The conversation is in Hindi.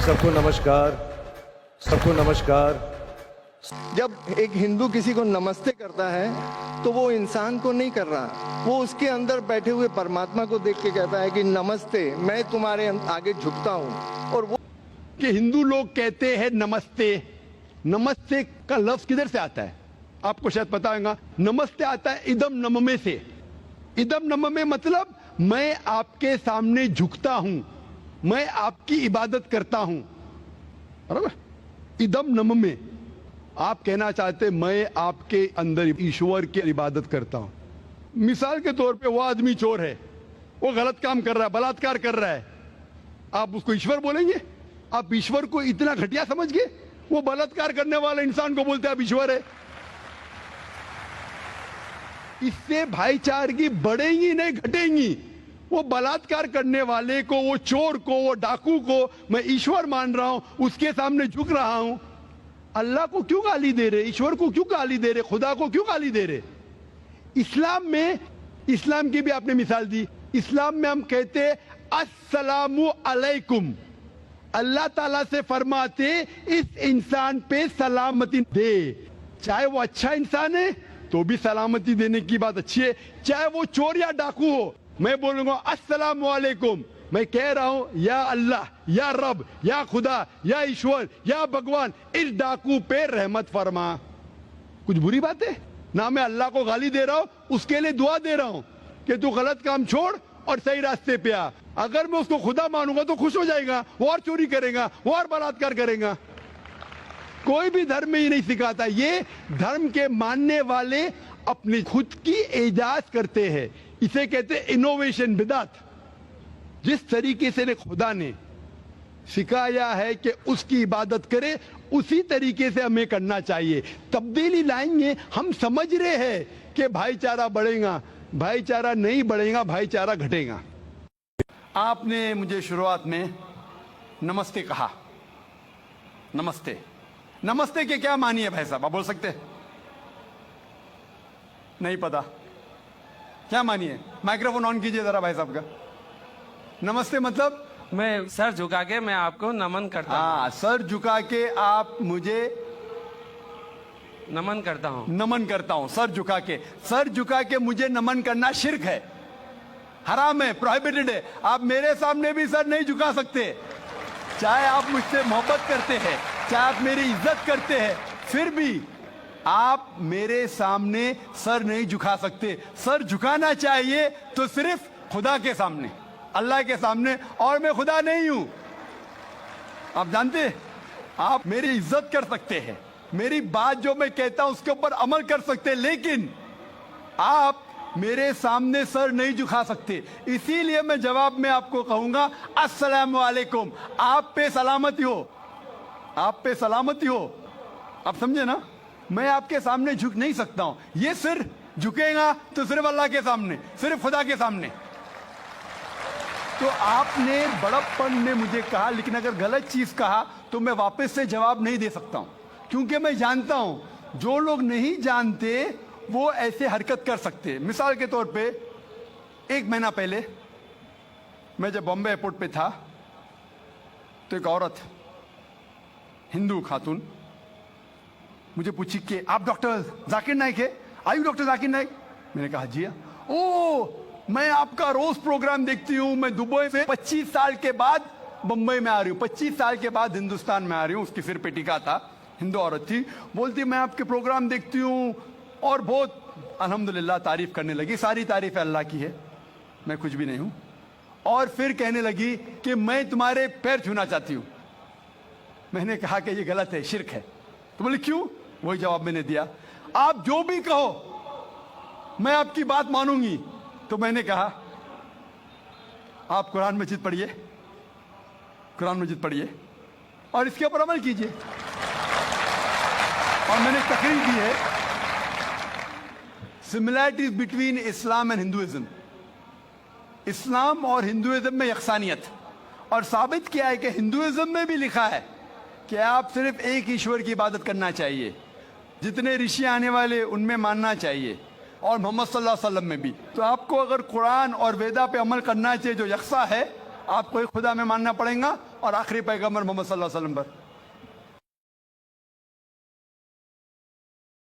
सबको नमस्कार, सबको नमस्कार। जब एक हिंदू किसी को नमस्ते करता है तो वो इंसान को नहीं कर रहा, वो उसके अंदर बैठे हुए परमात्मा को देख के कहता है कि नमस्ते, मैं तुम्हारे आगे झुकता हूँ। और वो कि हिंदू लोग कहते हैं नमस्ते। नमस्ते का लफ्ज किधर से आता है आपको शायद पता होगा। नमस्ते आता है इदम नममे से। इदम नममे मतलब मैं आपके सामने झुकता हूं, मैं आपकी इबादत करता हूं, बराबर। इदम नममे आप कहना चाहते मैं आपके अंदर ईश्वर की इबादत करता हूं। मिसाल के तौर पे वो आदमी चोर है, वो गलत काम कर रहा है, बलात्कार कर रहा है, आप उसको ईश्वर बोलेंगे? आप ईश्वर को इतना घटिया समझ गए? वो बलात्कार करने वाले इंसान को बोलते आप ईश्वर है। इससे भाईचारगी बढ़ेगी नहीं घटेगी। वो बलात्कार करने वाले को, वो चोर को, वो डाकू को मैं ईश्वर मान रहा हूं, उसके सामने झुक रहा हूं। अल्लाह को क्यों गाली दे रहे? ईश्वर को क्यों गाली दे रहे? खुदा को क्यों गाली दे रहे? इस्लाम में, इस्लाम की भी आपने मिसाल दी, इस्लाम में हम कहते अस्सलामु अलैकुम। अल्लाह ताला से फरमाते इस इंसान पे सलामती दे। चाहे वो अच्छा इंसान है तो भी सलामती देने की बात अच्छी है, चाहे वो चोर या डाकू हो। मैं बोलूंगा अस्सलामु अलैकुम, मैं कह रहा हूं या अल्लाह, या रब, या खुदा, या ईश्वर, या भगवान, इस डाकू पे रहमत फरमा। कुछ बुरी बात है ना? मैं अल्लाह को गाली दे रहा हूं, उसके लिए दुआ दे रहा हूं कि तू गलत काम छोड़ और सही रास्ते पे आ। अगर मैं उसको खुदा मानूंगा तो खुश हो जाएगा, वो और चोरी करेगा, वो और बलात्कार करेगा। कोई भी धर्म में ही नहीं सिखाता। ये धर्म के मानने वाले अपनी खुद की इजाज करते हैं, इसे कहते हैं इनोवेशन, बिदात। जिस तरीके से खुदा ने सिखाया है कि उसकी इबादत करे, उसी तरीके से हमें करना चाहिए। तब्दीली लाएंगे, हम समझ रहे हैं कि भाईचारा बढ़ेगा। भाईचारा नहीं बढ़ेगा, भाईचारा घटेगा। आपने मुझे शुरुआत में नमस्ते कहा। नमस्ते, नमस्ते के क्या मानी है भाई साहब, आप बोल सकते हैं? नहीं पता क्या मानी है? माइक्रोफोन ऑन कीजिए जरा भाई साहब का। नमस्ते मतलब मैं सर झुका के मैं आपको नमन करता हूँ। हाँ, सर झुका के आप मुझे नमन करता हूँ। नमन करता हूं। सर झुका के, सर झुका के मुझे नमन करना शिर्क है, हराम है, प्रोहिबिटेड है। आप मेरे सामने भी सर नहीं झुका सकते, चाहे आप मुझसे मोहब्बत करते हैं, चाहे आप मेरी इज्जत करते हैं, फिर भी आप मेरे सामने सर नहीं झुका सकते। सर झुकाना चाहिए तो सिर्फ खुदा के सामने, अल्लाह के सामने, और मैं खुदा नहीं हूं। आप जानते हैं, आप मेरी इज्जत कर सकते हैं, मेरी बात जो मैं कहता हूं उसके ऊपर अमल कर सकते हैं, लेकिन आप मेरे सामने सर नहीं झुका सकते। इसीलिए मैं जवाब में आपको कहूंगा अस्सलामु अलैकुम, आप पे सलामती हो, आप पे सलामती हो। आप समझे ना? मैं आपके सामने झुक नहीं सकता हूं। ये सिर झुकेगा तो सिर्फ अल्लाह के सामने, सिर्फ खुदा के सामने। तो आपने बड़प्पन में मुझे कहा, लेकिन अगर गलत चीज कहा तो मैं वापस से जवाब नहीं दे सकता हूं, क्योंकि मैं जानता हूं जो लोग नहीं जानते वो ऐसे हरकत कर सकते हैं। मिसाल के तौर पे 1 महीना पहले मैं जब बॉम्बे एयरपोर्ट पे था तो एक औरत, हिंदू खातून, मुझे पूछी कि आप डॉक्टर जाकिर नाइक है? आयु डॉक्टर जाकिर नाइक? मैंने कहा जी हाँ। ओ, मैं आपका रोज प्रोग्राम देखती हूँ, मैं दुबई से 25 साल के बाद बंबई में आ रही हूँ, 25 साल के बाद हिंदुस्तान में आ रही हूँ। उसकी सिर पे टीका था, हिंदू औरत थी, बोलती मैं आपके प्रोग्राम देखती हूँ और बहुत अल्हम्दुलिल्लाह तारीफ करने लगी। सारी तारीफ अल्लाह की है, मैं कुछ भी नहीं हूँ। और फिर कहने लगी कि मैं तुम्हारे पैर छूना चाहती हूँ। मैंने कहा कि ये गलत है, शिर्क है। तो बोले क्यों? वही जवाब मैंने दिया, आप जो भी कहो मैं आपकी बात मानूंगी। तो मैंने कहा आप कुरान मजीद पढ़िए, कुरान मजीद पढ़िए और इसके ऊपर अमल कीजिए। और मैंने तकरीर की है similarities between Islam and Hinduism, Islam और हिंदुइज्म में यकसानियत, और साबित किया है कि हिंदुइज्म में भी लिखा है कि आप सिर्फ एक ईश्वर की इबादत करना चाहिए, जितने ऋषि आने वाले उनमें मानना चाहिए, और मोहम्मद सल्लल्लाहु अलैहि वसल्लम में भी। तो आपको अगर कुरान और वेदा पे अमल करना चाहिए जो यकसा है, आपको एक खुदा में मानना पड़ेगा और आखिरी पैगंबर मोहम्मद सल्लल्लाहु अलैहि वसल्लम पर।